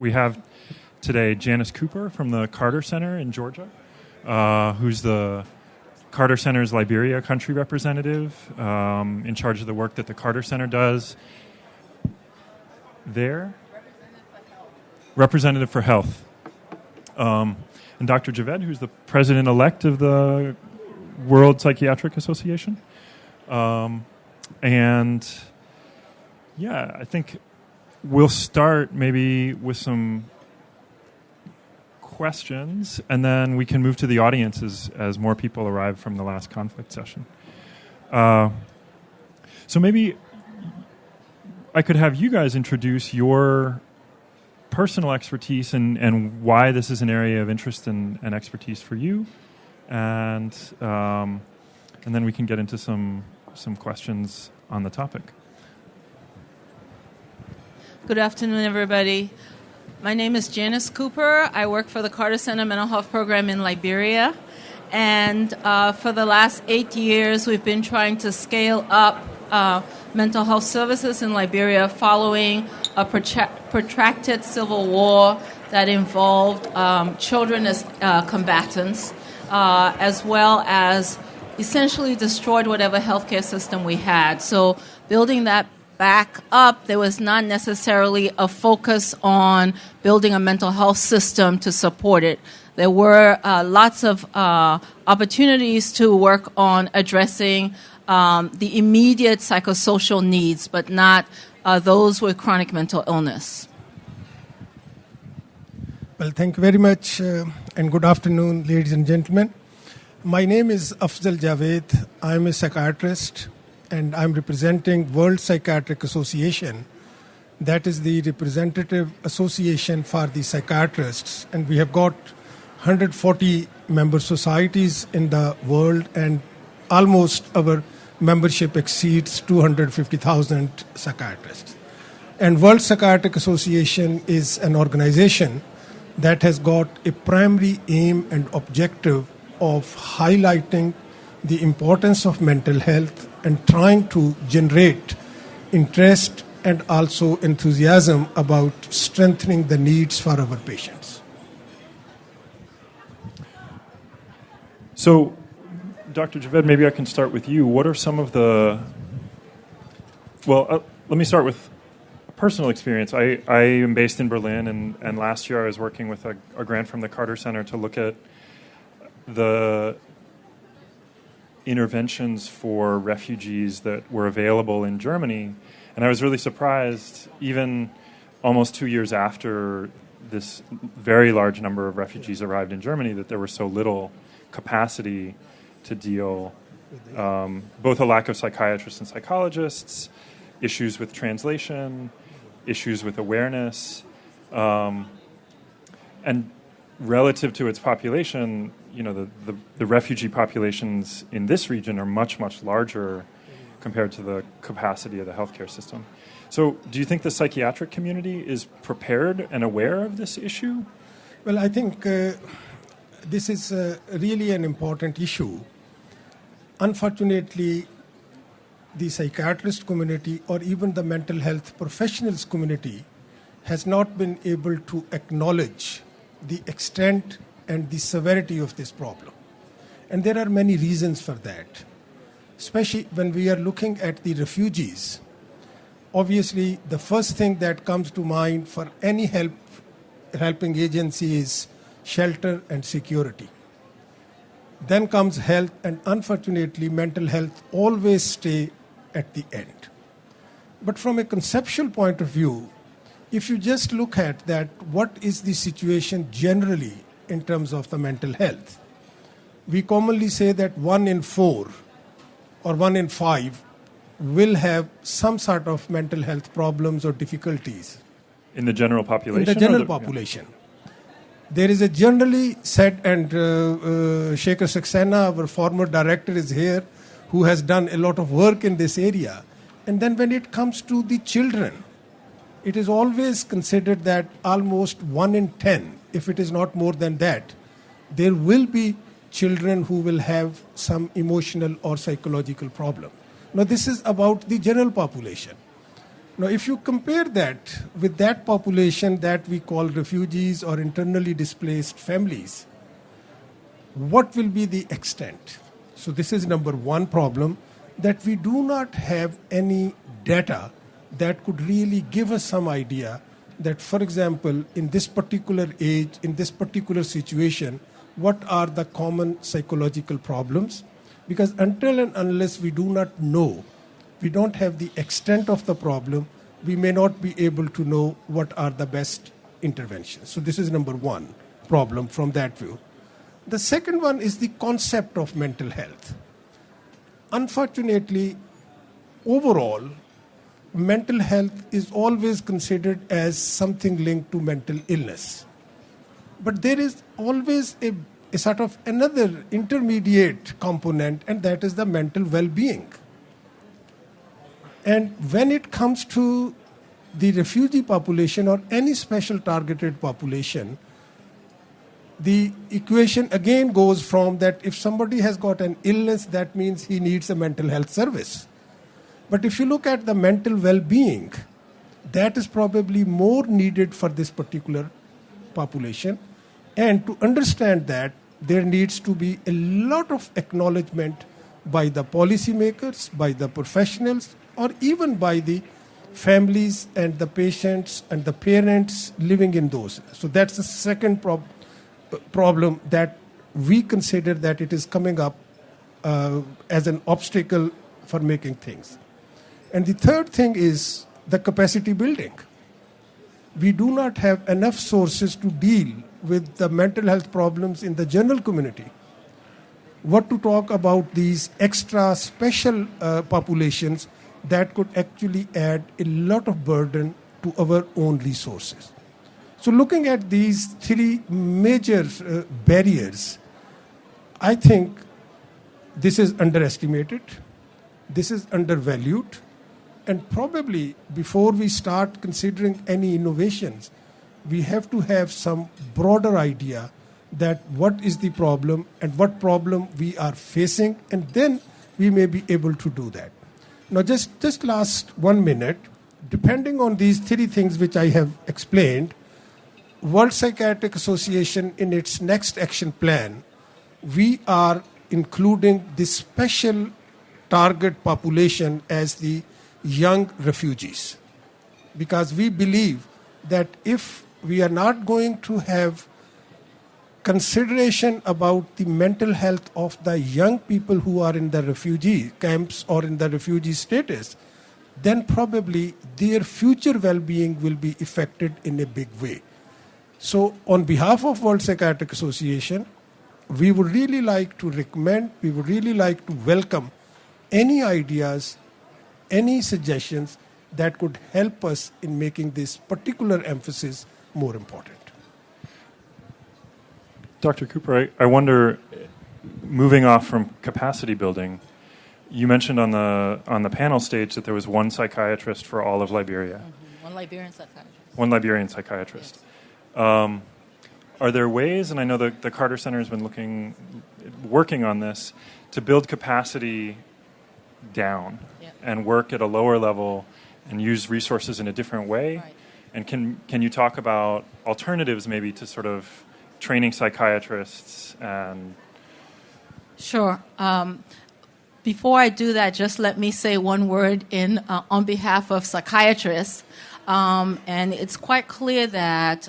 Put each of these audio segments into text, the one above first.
We have today Janice Cooper from the Carter Center in Georgia, who's the Carter Center's Liberia country representative, in charge of the work that the Carter Center does there. Representative for Health. And Dr. Javed, who's the president-elect of the World Psychiatric Association. And yeah, I think we'll start maybe with some questions, and then we can move to the audience as more people arrive from the last conflict session. So maybe I could have you guys introduce your personal expertise and why this is an area of interest and expertise for you, and then we can get into some questions on the topic. Good afternoon, everybody. My name is Janice Cooper. I work for the Carter Center Mental Health Program in Liberia. And for the last 8 years, we've been trying to scale up mental health services in Liberia following a protracted civil war that involved children as combatants, as well as essentially destroyed whatever healthcare system we had. So building that back up, there was not necessarily a focus on building a mental health system to support it. There were lots of opportunities to work on addressing the immediate psychosocial needs, but not those with chronic mental illness. Well, thank you very much, and good afternoon, ladies and gentlemen. My name is Afzal Javed. I'm a psychiatrist, and I'm representing World Psychiatric Association. That is the representative association for the psychiatrists, and we have got 140 member societies in the world, and almost our membership exceeds 250,000 psychiatrists. And World Psychiatric Association is an organization that has got a primary aim and objective of highlighting the importance of mental health and trying to generate interest and also enthusiasm about strengthening the needs for our patients. So, Dr. Javed, maybe I can start with you. What are some of the... Well, let me start with a personal experience. I am based in Berlin, and last year I was working with a grant from the Carter Center to look at the interventions for refugees that were available in Germany. And I was really surprised, even almost 2 years after this very large number of refugees arrived in Germany, that there was so little capacity to deal, both a lack of psychiatrists and psychologists, issues with translation, issues with awareness, and relative to its population, you know, the refugee populations in this region are much, much larger compared to the capacity of the healthcare system. So do you think the psychiatric community is prepared and aware of this issue? Well, I think this is really an important issue. Unfortunately, the psychiatrist community or even the mental health professionals community has not been able to acknowledge the extent and the severity of this problem. And there are many reasons for that, especially when we are looking at the refugees. Obviously, the first thing that comes to mind for any helping agency is shelter and security. Then comes health, and unfortunately, mental health always stay at the end. But from a conceptual point of view, if you just look at that, what is the situation generally in terms of the mental health? We commonly say that 1 in 4 or 1 in 5 will have some sort of mental health problems or difficulties. In the general population? In the general population. Yeah. There is a generally said, and Shekhar Saxena, our former director, is here, who has done a lot of work in this area. And then when it comes to the children, it is always considered that almost 1 in 10, if it is not more than that, there will be children who will have some emotional or psychological problem. Now, this is about the general population. Now, if you compare that with that population that we call refugees or internally displaced families, what will be the extent? So this is number one problem, that we do not have any data that could really give us some idea that, for example, in this particular age, in this particular situation, what are the common psychological problems? Because until and unless we do not know, we don't have the extent of the problem, we may not be able to know what are the best interventions. So this is number one problem from that view. The second one is the concept of mental health. Unfortunately, overall, mental health is always considered as something linked to mental illness. But there is always a sort of another intermediate component, and that is the mental well-being. And when it comes to the refugee population or any special targeted population, the equation again goes from that if somebody has got an illness, that means he needs a mental health service. But if you look at the mental well-being, that is probably more needed for this particular population. And to understand that, there needs to be a lot of acknowledgement by the policymakers, by the professionals, or even by the families and the patients and the parents living in those. So that's the second problem that we consider that it is coming up as an obstacle for making things. And the third thing is the capacity building. We do not have enough sources to deal with the mental health problems in the general community. What to talk about these extra special populations that could actually add a lot of burden to our own resources. So looking at these three major barriers, I think this is underestimated, this is undervalued, and probably before we start considering any innovations, we have to have some broader idea that what is the problem and what problem we are facing, and then we may be able to do that. Now, just last 1 minute, depending on these three things which I have explained, World Psychiatric Association in its next action plan, we are including this special target population as the young refugees. Because we believe that if we are not going to have consideration about the mental health of the young people who are in the refugee camps or in the refugee status, then probably their future well-being will be affected in a big way. So on behalf of World Psychiatric Association, we would really like to recommend, we would really like to welcome any ideas, any suggestions that could help us in making this particular emphasis more important. Dr. Cooper, I wonder, moving off from capacity building, you mentioned on the panel stage that there was one psychiatrist for all of Liberia. Mm-hmm. One Liberian psychiatrist. One Liberian psychiatrist. Yes. Are there ways, and I know the Carter Center has been working on this, to build capacity down and work at a lower level and use resources in a different way? Right. And can you talk about alternatives maybe to sort of training psychiatrists and... Sure. Before I do that, just let me say one word on behalf of psychiatrists. And it's quite clear that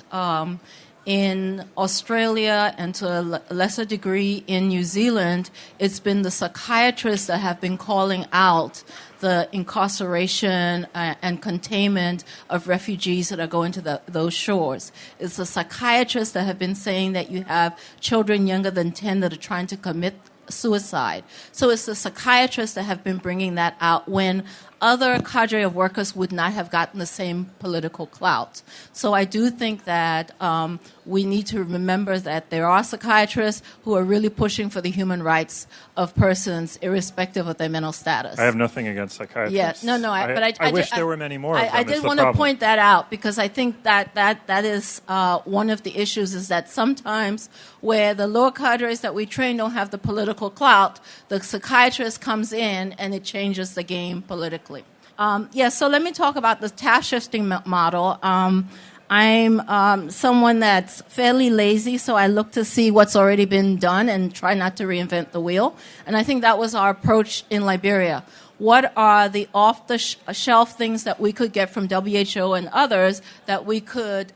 in Australia and to a lesser degree in New Zealand, it's been the psychiatrists that have been calling out the incarceration and containment of refugees that are going to those shores. It's the psychiatrists that have been saying that you have children younger than 10 that are trying to commit suicide. So it's the psychiatrists that have been bringing that out when other cadre of workers would not have gotten the same political clout. So I do think that we need to remember that there are psychiatrists who are really pushing for the human rights of persons, irrespective of their mental status. I have nothing against psychiatrists. Yeah, no, I wish there were many more of them. I did want to point that out because I think that is one of the issues is that sometimes where the lower cadres that we train don't have the political clout, the psychiatrist comes in and it changes the game politically. So let me talk about the task shifting model. I'm someone that's fairly lazy, so I look to see what's already been done and try not to reinvent the wheel. And I think that was our approach in Liberia. What are the off-the-shelf things that we could get from WHO and others that we could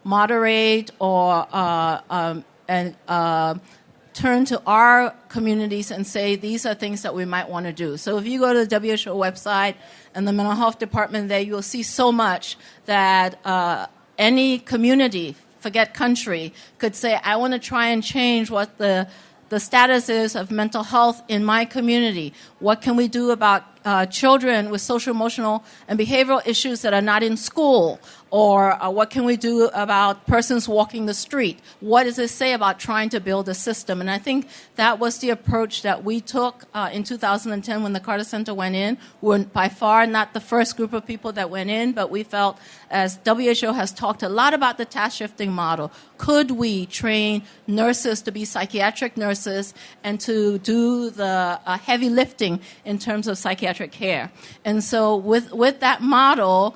moderate or turn to our communities and say, these are things that we might want to do. So if you go to the WHO website and the mental health department there, you'll see so much that any community, forget country, could say, I want to try and change what the status is of mental health in my community. What can we do about children with social, emotional, and behavioral issues that are not in school? Or what can we do about persons walking the street? What does it say about trying to build a system? And I think that was the approach that we took in 2010 when the Carter Center went in. We were by far not the first group of people that went in, but we felt, as WHO has talked a lot about the task shifting model, could we train nurses to be psychiatric nurses and to do the heavy lifting in terms of psychiatric care? And so with that model,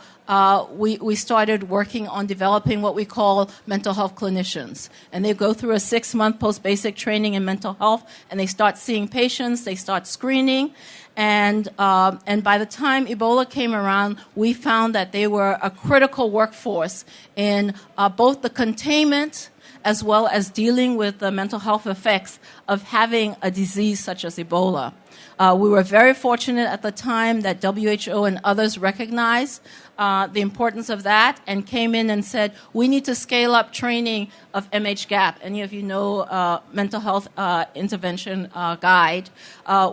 we started working on developing what we call mental health clinicians. And they go through a 6-month post-basic training in mental health, and they start seeing patients, they start screening. And by the time Ebola came around, we found that they were a critical workforce in both the containment as well as dealing with the mental health effects of having a disease such as Ebola. We were very fortunate at the time that WHO and others recognized the importance of that and came in and said, we need to scale up training of MHGAP. Any of you know Mental Health Intervention Guide,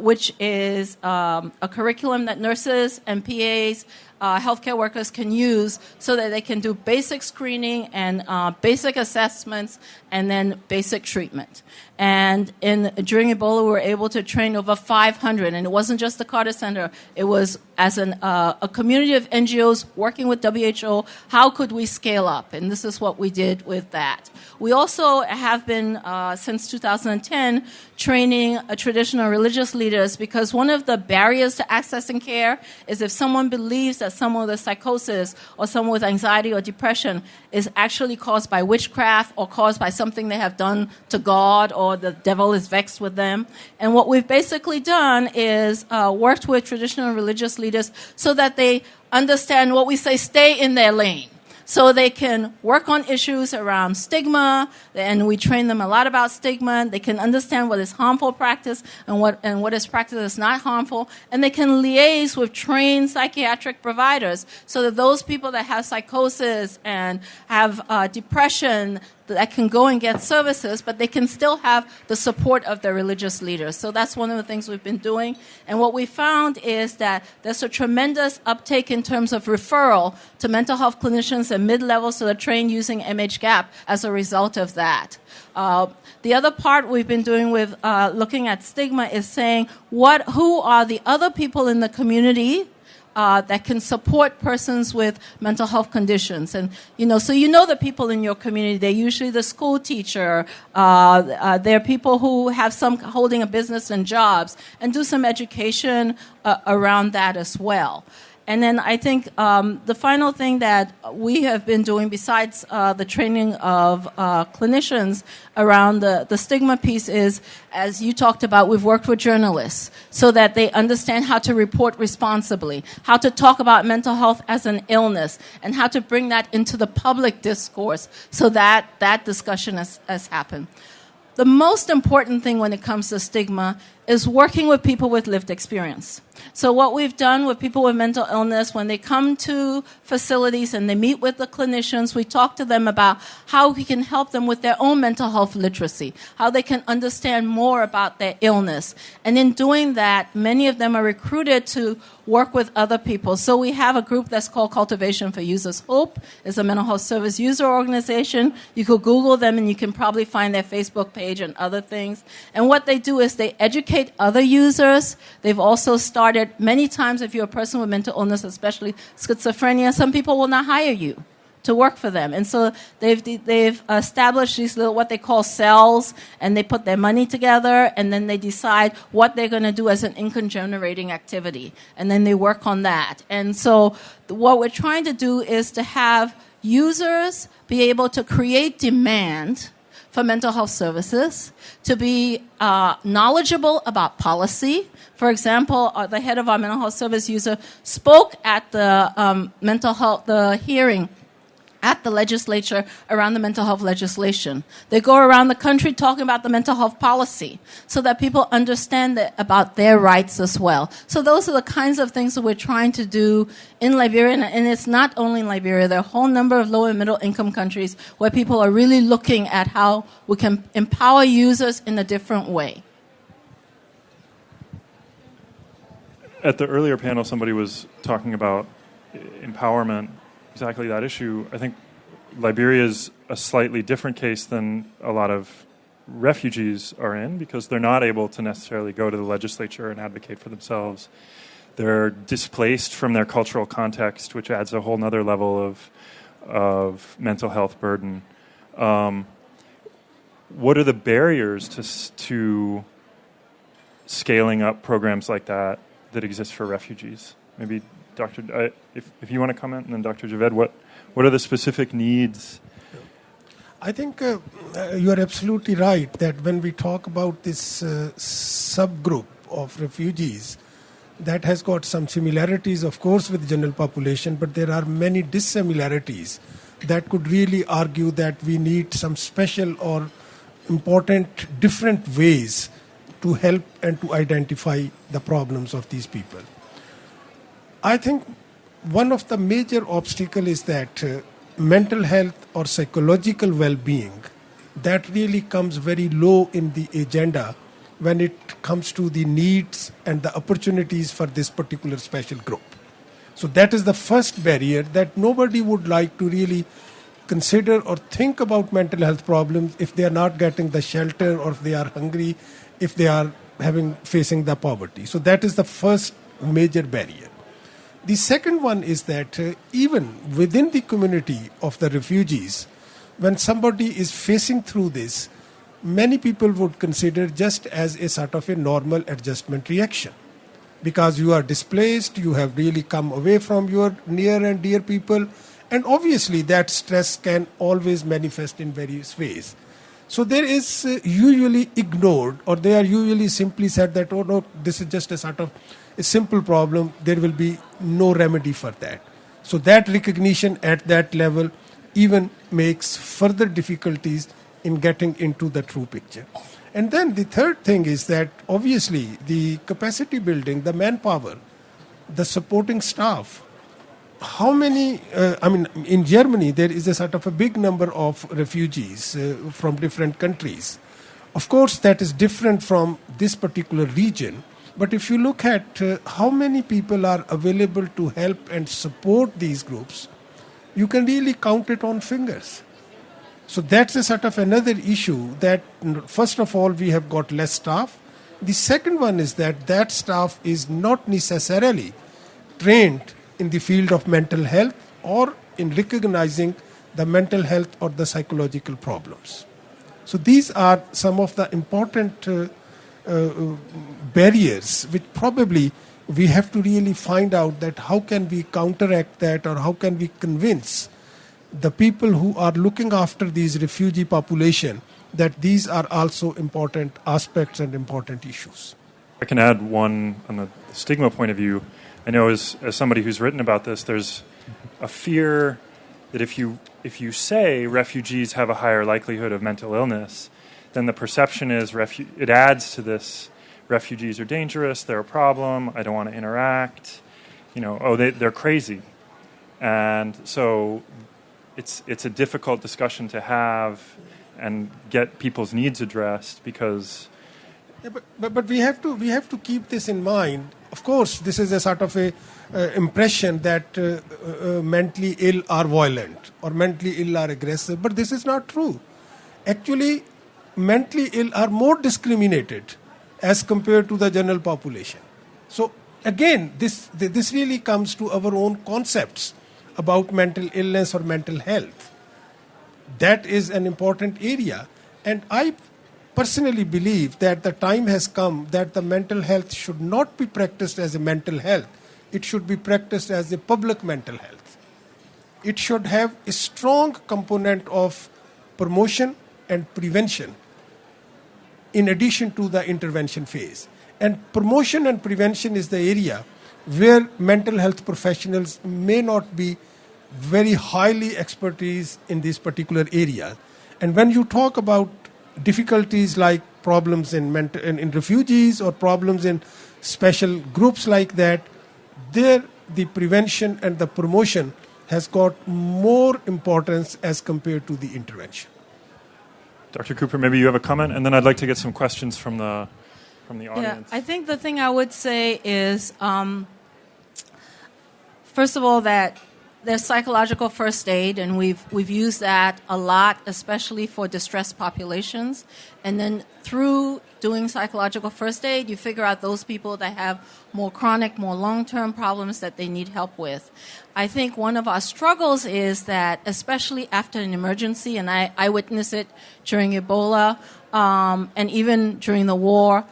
which is a curriculum that nurses and PAs, healthcare workers can use so that they can do basic screening and basic assessments and then basic treatment. And during Ebola, we were able to train over 500. And it wasn't just the Carter Center. It was as a community of NGOs working with WHO, how could we scale up? And this is what we did with that. We also have been, since 2010, training traditional religious leaders, because one of the barriers to accessing care is if someone believes that someone with a psychosis or someone with anxiety or depression is actually caused by witchcraft or caused by something they have done to God, or the devil is vexed with them. And what we've basically done is worked with traditional religious leaders so that they understand what we say, stay in their lane. So they can work on issues around stigma, and we train them a lot about stigma. They can understand what is harmful practice and what is practice that's not harmful. And they can liaise with trained psychiatric providers so that those people that have psychosis and have depression, that can go and get services, but they can still have the support of their religious leaders. So that's one of the things we've been doing. And what we found is that there's a tremendous uptake in terms of referral to mental health clinicians and mid-levels that are trained using MHGAP as a result of that. The other part we've been doing with looking at stigma is saying, who are the other people in the community that can support persons with mental health conditions. And, so the people in your community, they're usually the school teacher, they're people who have some holding a business and jobs, and do some education around that as well. And then I think the final thing that we have been doing, besides the training of clinicians around the stigma piece, is, as you talked about, we've worked with journalists so that they understand how to report responsibly, how to talk about mental health as an illness, and how to bring that into the public discourse so that that discussion has happened. The most important thing when it comes to stigma is working with people with lived experience. So what we've done with people with mental illness, when they come to facilities and they meet with the clinicians, we talk to them about how we can help them with their own mental health literacy, how they can understand more about their illness. And in doing that, many of them are recruited to work with other people. So we have a group that's called Cultivation for Users Hope. It's a mental health service user organization. You could Google them and you can probably find their Facebook page and other things. And what they do is they educate other users. They've also started, many times if you're a person with mental illness, especially schizophrenia, some people will not hire you to work for them. And so they've established these little, what they call cells, and they put their money together, and then they decide what they're going to do as an income generating activity. And then they work on that. And so what we're trying to do is to have users be able to create demand for mental health services, to be knowledgeable about policy. For example, the head of our mental health service user spoke at the the hearing at the legislature around the mental health legislation. They go around the country talking about the mental health policy so that people understand about their rights as well. So those are the kinds of things that we're trying to do in Liberia, and it's not only in Liberia. There are a whole number of low and middle income countries where people are really looking at how we can empower users in a different way. At the earlier panel, somebody was talking about empowerment, exactly that issue. I think Liberia is a slightly different case than a lot of refugees are in, because they're not able to necessarily go to the legislature and advocate for themselves. They're displaced from their cultural context, which adds a whole nother level of mental health burden. What are the barriers to scaling up programs like that exist for refugees? Maybe Dr. If you want to comment, and then Dr. Javed, what are the specific needs? I think you are absolutely right that when we talk about this subgroup of refugees, that has got some similarities, of course, with the general population, but there are many dissimilarities that could really argue that we need some special or important different ways to help and to identify the problems of these people. I think one of the major obstacles is that mental health or psychological well-being, that really comes very low in the agenda when it comes to the needs and the opportunities for this particular special group. So that is the first barrier, that nobody would like to really consider or think about mental health problems if they are not getting the shelter, or if they are hungry, if they are facing the poverty. So that is the first major barrier. The second one is that even within the community of the refugees, when somebody is facing through this, many people would consider just as a sort of a normal adjustment reaction. Because you are displaced, you have really come away from your near and dear people, and obviously that stress can always manifest in various ways. So there is usually ignored, or they are usually simply said that, oh no, this is just a sort of a simple problem, there will be no remedy for that. So that recognition at that level even makes further difficulties in getting into the true picture. And then the third thing is that obviously the capacity building, the manpower, the supporting staff. How many, in Germany there is a sort of a big number of refugees from different countries. Of course that is different from this particular region. But if you look at how many people are available to help and support these groups, you can really count it on fingers. So that's a sort of another issue, that first of all we have got less staff. The second one is that staff is not necessarily trained in the field of mental health or in recognizing the mental health or the psychological problems. So these are some of the important barriers which probably we have to really find out that how can we counteract that, or how can we convince the people who are looking after these refugee population that these are also important aspects and important issues. I can add one on the stigma point of view. I know as somebody who's written about this, there's a fear that if you say refugees have a higher likelihood of mental illness, then the perception is it adds to this: refugees are dangerous, they're a problem, I don't want to interact, they're crazy. And so it's a difficult discussion to have and get people's needs addressed, because but we have to keep this in mind. Of course, this is a sort of a impression that mentally ill are violent or mentally ill are aggressive, but this is not true. Actually, mentally ill are more discriminated as compared to the general population. So again, this really comes to our own concepts about mental illness or mental health. That is an important area. And I personally believe that the time has come that the mental health should not be practiced as a mental health. It should be practiced as a public mental health. It should have a strong component of promotion and prevention in addition to the intervention phase. And promotion and prevention is the area where mental health professionals may not be very highly expertise in these particular areas. And when you talk about difficulties like problems in refugees or problems in special groups like that, there the prevention and the promotion has got more importance as compared to the intervention. Dr. Cooper, maybe you have a comment, and then I'd like to get some questions from the audience. Yeah, I think the thing I would say is, first of all, that there's psychological first aid, and we've used that a lot, especially for distressed populations. And then through doing psychological first aid, you figure out those people that have more chronic, more long-term problems that they need help with. I think one of our struggles is that, especially after an emergency, and I witnessed it during Ebola and even during the war,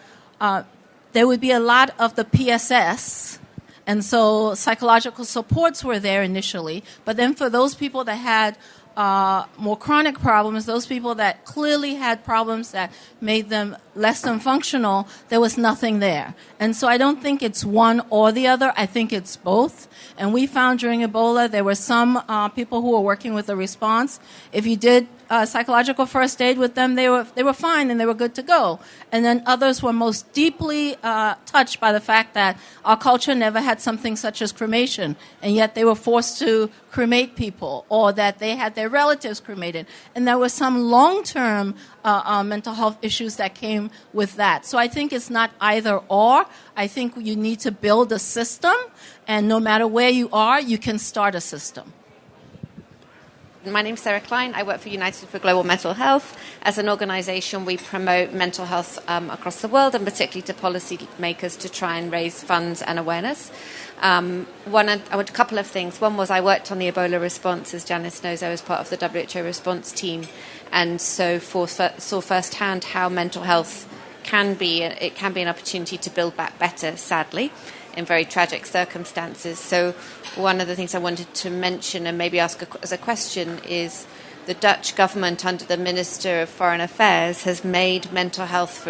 there would be a lot of the PSS. And so psychological supports were there initially. But then for those people that had more chronic problems, those people that clearly had problems that made them less than functional, there was nothing there. And so I don't think it's one or the other. I think it's both. And we found during Ebola there were some people who were working with the response. If you did psychological first aid with them, they were fine and they were good to go. And then others were most deeply touched by the fact that our culture never had something such as cremation, and yet they were forced to cremate people, or that they had their relatives cremated. And there were some long-term mental health issues that came with that. So I think it's not either or. I think you need to build a system, and no matter where you are, you can start a system. My name's Sarah Klein. I work for United for Global Mental Health. As an organization, we promote mental health across the world, and particularly to policymakers to try and raise funds and awareness. I want a couple of things. One was I worked on the Ebola response. As Janice knows, I was part of the WHO response team, and so saw firsthand how mental health can be an opportunity to build back better, sadly, in very tragic circumstances. So one of the things I wanted to mention and maybe ask as a question is the Dutch government under the Minister of Foreign Affairs has made mental health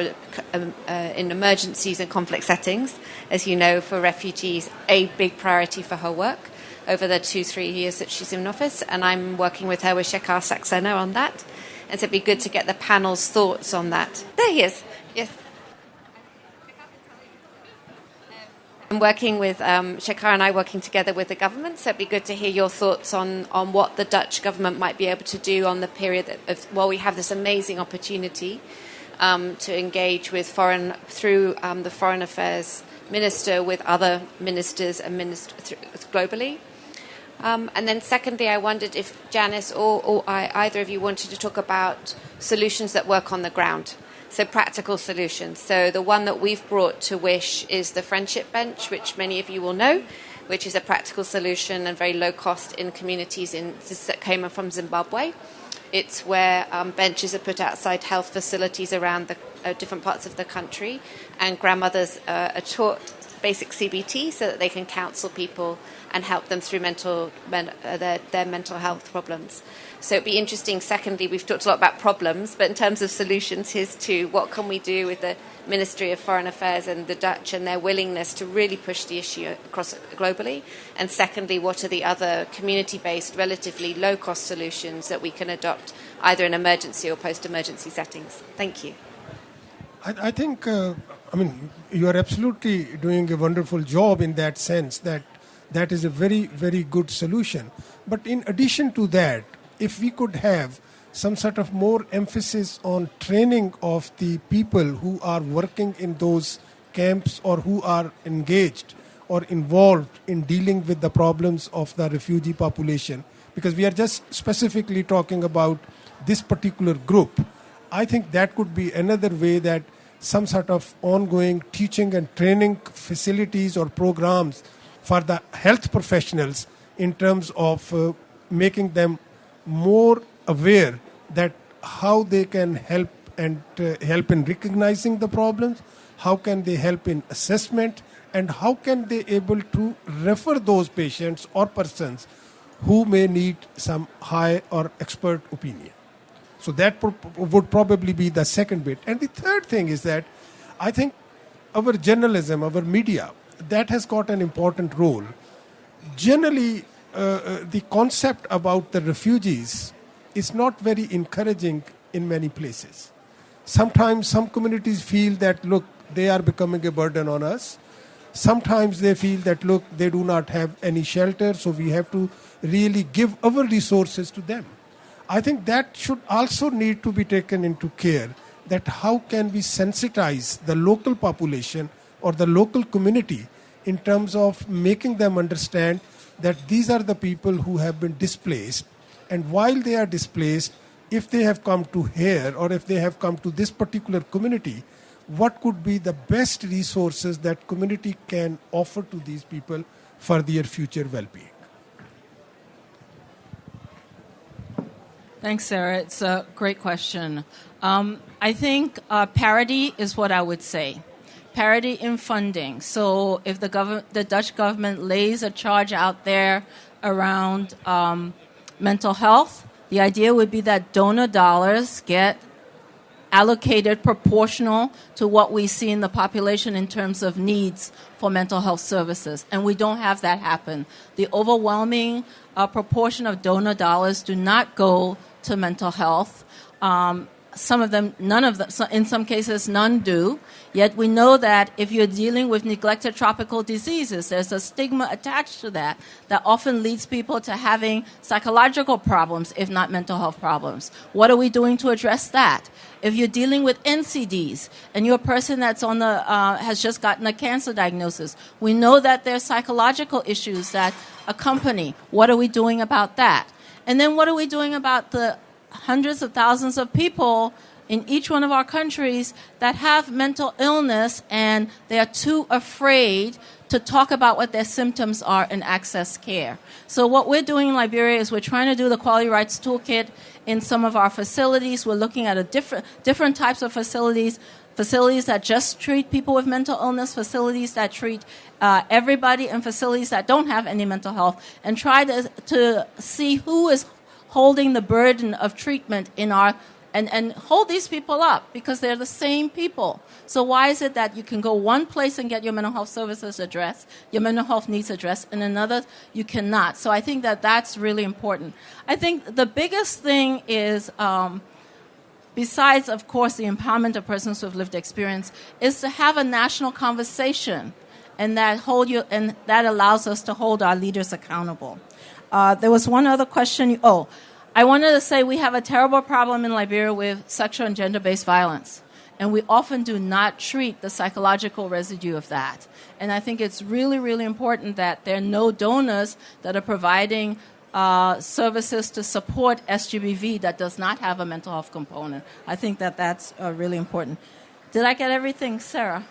in emergencies and conflict settings, as you know, for refugees, a big priority for her work over the 2-3 years that she's in office. And I'm working with her with Shekhar Saxena on that. And so it'd be good to get the panel's thoughts on that. There he is. Yes. I'm working with Shekhar and I working together with the government, so it'd be good to hear your thoughts on what the Dutch government might be able to do on the period while we have this amazing opportunity to engage with through the Foreign Affairs Minister with other ministers and globally. And then secondly, I wondered if Janice or either of you wanted to talk about solutions that work on the ground. So practical solutions. So the one that we've brought to WISH is the Friendship Bench, which many of you will know, which is a practical solution and very low cost in communities that came from Zimbabwe. It's where benches are put outside health facilities around the different parts of the country, and grandmothers are taught basic CBT so that they can counsel people and help them through their mental health problems. So it'd be interesting. Secondly, we've talked a lot about problems, but in terms of solutions, here's two. What can we do with the Ministry of Foreign Affairs and the Dutch and their willingness to really push the issue across globally? And secondly, what are the other community-based, relatively low-cost solutions that we can adopt either in emergency or post-emergency settings? Thank you. I think, you are absolutely doing a wonderful job in that sense, that is a very, very good solution. But in addition to that, if we could have some sort of more emphasis on training of the people who are working in those camps or who are engaged or involved in dealing with the problems of the refugee population, because we are just specifically talking about this particular group, I think that could be another way that some sort of ongoing teaching and training facilities or programs for the health professionals in terms of making them more aware that how they can help and help in recognizing the problems, how can they help in assessment, and how can they able to refer those patients or persons who may need some high or expert opinion. So that would probably be the second bit. And the third thing is that I think our journalism, our media, that has got an important role. Generally, the concept about the refugees is not very encouraging in many places. Sometimes some communities feel that, look, they are becoming a burden on us. Sometimes they feel that, look, they do not have any shelter, so we have to really give our resources to them. I think that should also need to be taken into care, that how can we sensitize the local population or the local community in terms of making them understand that these are the people who have been displaced, and while they are displaced, if they have come to here or if they have come to this particular community, what could be the best resources that community can offer to these people for their future well-being? Thanks, Sarah. It's a great question. I think parity is what I would say. Parity in funding. So if the Dutch government lays a charge out there around mental health, the idea would be that donor dollars get allocated proportional to what we see in the population in terms of needs for mental health services. And we don't have that happen. The overwhelming proportion of donor dollars do not go to mental health. Some of them, none of them, in some cases, none do. Yet we know that if you're dealing with neglected tropical diseases, there's a stigma attached to that often leads people to having psychological problems, if not mental health problems. What are we doing to address that? If you're dealing with NCDs and you're a person that's on the has just gotten a cancer diagnosis, we know that there's psychological issues that accompany. What are we doing about that? And then what are we doing about the hundreds of thousands of people in each one of our countries that have mental illness and they are too afraid to talk about what their symptoms are and access care? So what we're doing in Liberia is we're trying to do the Quality Rights Toolkit in some of our facilities. We're looking at different types of facilities that just treat people with mental illness, facilities that treat everybody, and facilities that don't have any mental health, and try to see who is holding the burden of treatment in our, and hold these people up, because they're the same people. So why is it that you can go one place and get your mental health services addressed, your mental health needs addressed, and another you cannot? So I think that that's really important. I think the biggest thing is, besides, of course, the empowerment of persons with lived experience, is to have a national conversation, and that allows us to hold our leaders accountable. There was one other question. I wanted to say we have a terrible problem in Liberia with sexual and gender-based violence, and we often do not treat the psychological residue of that. And I think it's really, really important that there are no donors that are providing services to support SGBV that does not have a mental health component. I think that that's really important. Did I get everything, Sarah?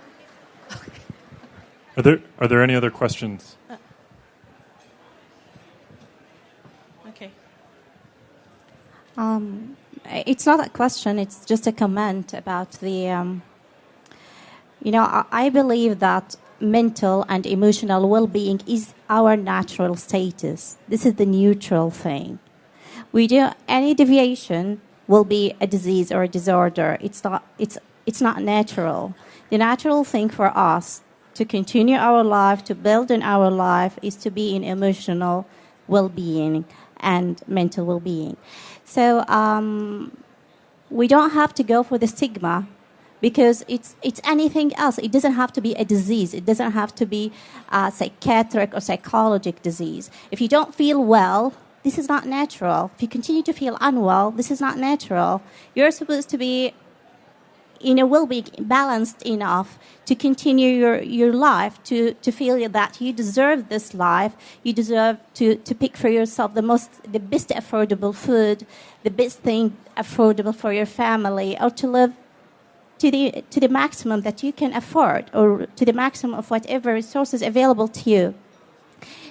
Okay. Are there any other questions? Okay. It's not a question, it's just a comment about the, I believe that mental and emotional well-being is our natural status. This is the neutral thing. Any deviation will be a disease or a disorder. It's not natural. The natural thing for us to continue our life, to build in our life, is to be in emotional well-being and mental well-being. So we don't have to go for the stigma, because it's anything else. It doesn't have to be a disease. It doesn't have to be a psychiatric or psychological disease. If you don't feel well, this is not natural. If you continue to feel unwell, this is not natural. You're supposed to be in a well-being, balanced enough to continue your life, to feel that you deserve this life. You deserve to pick for yourself the best affordable food, the best thing affordable for your family, or to live to the maximum that you can afford, or to the maximum of whatever resources available to you.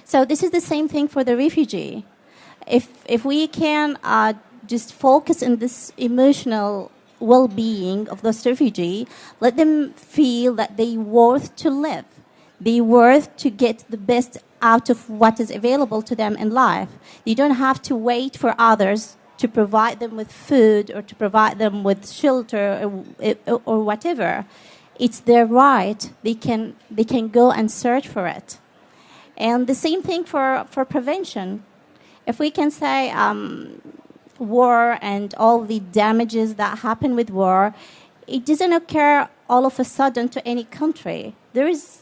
So this is the same thing for the refugee. If we can just focus on this emotional well-being of those refugees, let them feel that they worth to live, they worth to get the best out of what is available to them in life. You don't have to wait for others to provide them with food or to provide them with shelter or whatever. It's their right. They can go and search for it. And the same thing for prevention. If we can say war and all the damages that happen with war, it doesn't occur all of a sudden to any country. There is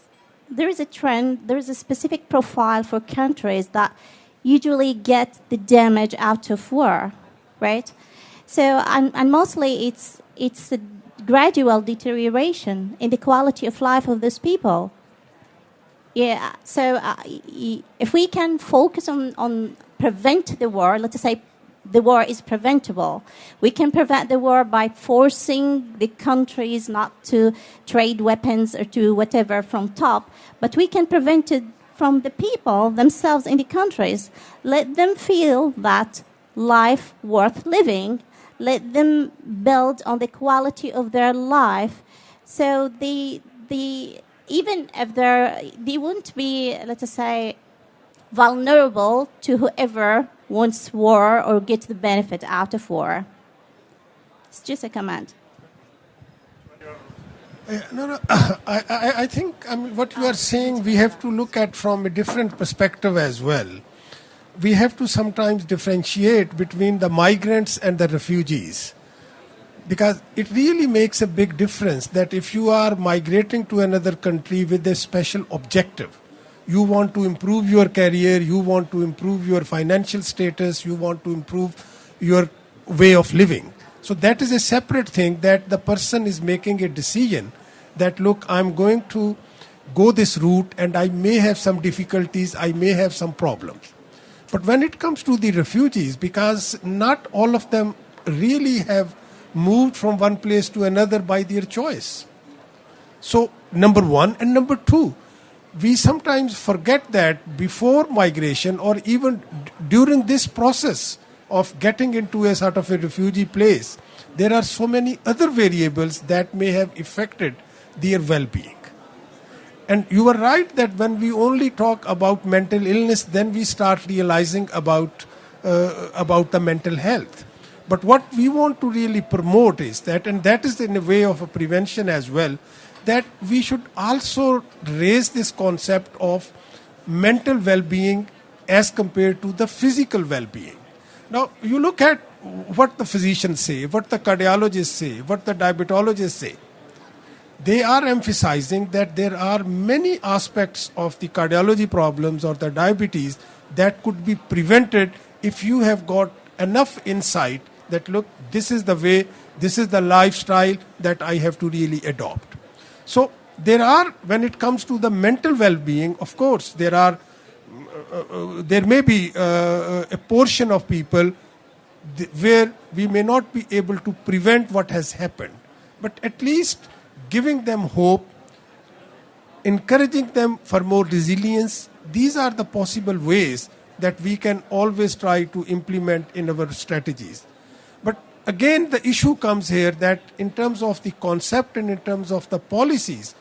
a trend, there is a specific profile for countries that usually get the damage out of war, right? So, and mostly it's a gradual deterioration in the quality of life of those people. Yeah, so if we can focus on prevent the war, let's say the war is preventable. We can prevent the war by forcing the countries not to trade weapons or to whatever from top, but we can prevent it from the people themselves in the countries. Let them feel that life worth living. Let them build on the quality of their life. So even if they won't be, let's say, vulnerable to whoever wants war or gets the benefit out of war. It's just a comment. No. I think what you are saying we have to look at from a different perspective as well. We have to sometimes differentiate between the migrants and the refugees, because it really makes a big difference that if you are migrating to another country with a special objective, you want to improve your career, you want to improve your financial status, you want to improve your way of living. So that is a separate thing, that the person is making a decision that, look, I'm going to go this route and I may have some difficulties, I may have some problems. But when it comes to the refugees, because not all of them really have moved from one place to another by their choice. So, number one. And number two, we sometimes forget that before migration or even during this process of getting into a sort of a refugee place, there are so many other variables that may have affected their well-being. And you are right that when we only talk about mental illness, then we start realizing about the mental health. But what we want to really promote is that, and that is in a way of a prevention as well, that we should also raise this concept of mental well-being as compared to the physical well-being. Now, you look at what the physicians say, what the cardiologists say, what the diabetologists say. They are emphasizing that there are many aspects of the cardiology problems or the diabetes that could be prevented if you have got enough insight that, look, this is the way, this is the lifestyle that I have to really adopt. So there are, when it comes to the mental well-being, of course, there may be a portion of people where we may not be able to prevent what has happened, but at least giving them hope, encouraging them for more resilience, these are the possible ways that we can always try to implement in our strategies. But again, the issue comes here that in terms of the concept and in terms of the policies,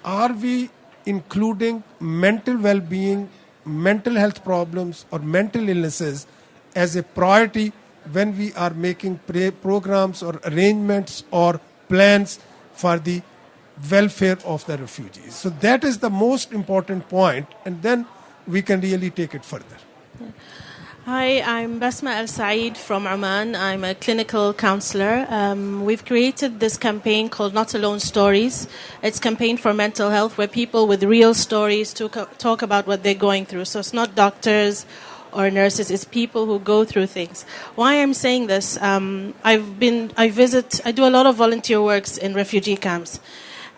are we including mental well-being, mental health problems or mental illnesses as a priority when we are making programs or arrangements or plans for the welfare of the refugees? So that is the most important point, and then we can really take it further. Hi, I'm Basma Al Saeed from Oman. I'm a clinical counselor. We've created this campaign called Not Alone Stories. It's a campaign for mental health where people with real stories talk about what they're going through. So it's not doctors or nurses, it's people who go through things. Why I'm saying this, I do a lot of volunteer works in refugee camps.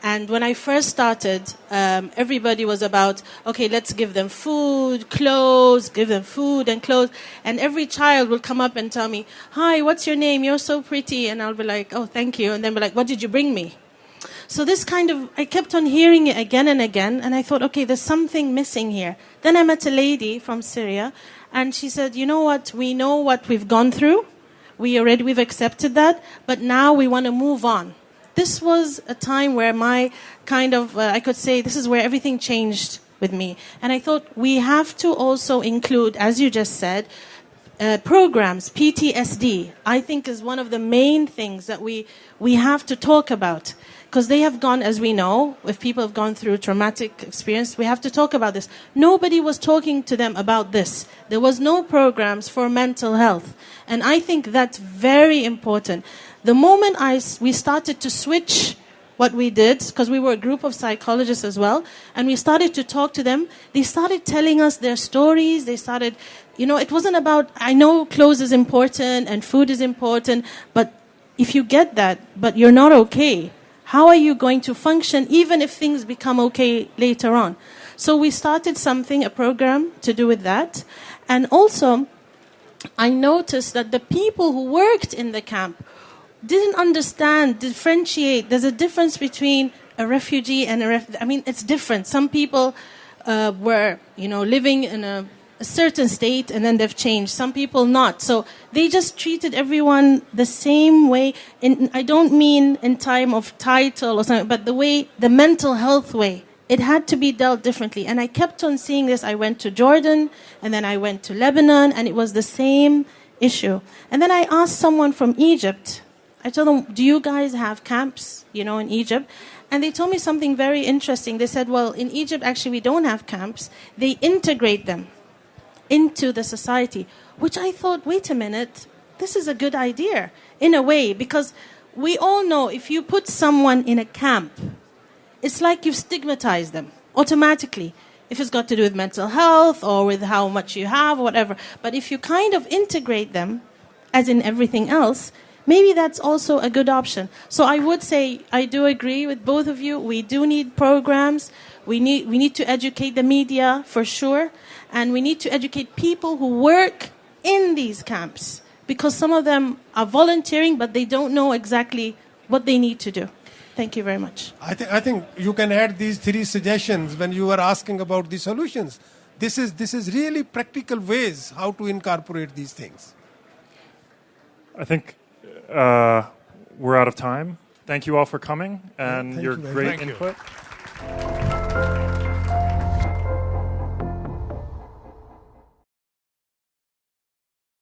And when I first started, everybody was about, okay, let's give them food, clothes, give them food and clothes. And every child will come up and tell me, hi, what's your name? You're so pretty. And I'll be like, oh, thank you. And then be like, what did you bring me? So this kind of, I kept on hearing it again and again, and I thought, okay, there's something missing here. Then I met a lady from Syria, and she said, you know what, we know what we've gone through. We've accepted that, but now we want to move on. This was a time where my kind of, I could say, this is where everything changed with me. And I thought we have to also include, as you just said, programs. PTSD, I think, is one of the main things that we have to talk about. Because they have gone, as we know, if people have gone through traumatic experience, we have to talk about this. Nobody was talking to them about this. There was no programs for mental health. And I think that's very important. The moment we started to switch what we did, because we were a group of psychologists as well, and we started to talk to them, they started telling us their stories. They started, it wasn't about, I know clothes is important and food is important, but if you get that, but you're not okay, how are you going to function even if things become okay later on? So we started a program to do with that. And also, I noticed that the people who worked in the camp didn't understand, differentiate. There's a difference between a refugee and it's different. Some people were, living in a certain state and then they've changed. Some people not. So they just treated everyone the same way. I don't mean in time of title or something, but the mental health way. It had to be dealt differently. And I kept on seeing this. I went to Jordan and then I went to Lebanon and it was the same issue. And then I asked someone from Egypt, I told them, do you guys have camps, in Egypt? And they told me something very interesting. They said, well, in Egypt, actually, we don't have camps. They integrate them into the society, which I thought, wait a minute, this is a good idea in a way, because we all know if you put someone in a camp, it's like you've stigmatized them automatically. If it's got to do with mental health or with how much you have or whatever. But if you kind of integrate them, as in everything else, maybe that's also a good option. So I would say I do agree with both of you. We do need programs. We need to educate the media for sure. And we need to educate people who work in these camps. Because some of them are volunteering, but they don't know exactly what they need to do. Thank you very much. I think you can add these 3 suggestions when you were asking about the solutions. This is really practical ways how to incorporate these things. I think we're out of time. Thank you all for coming and your great input.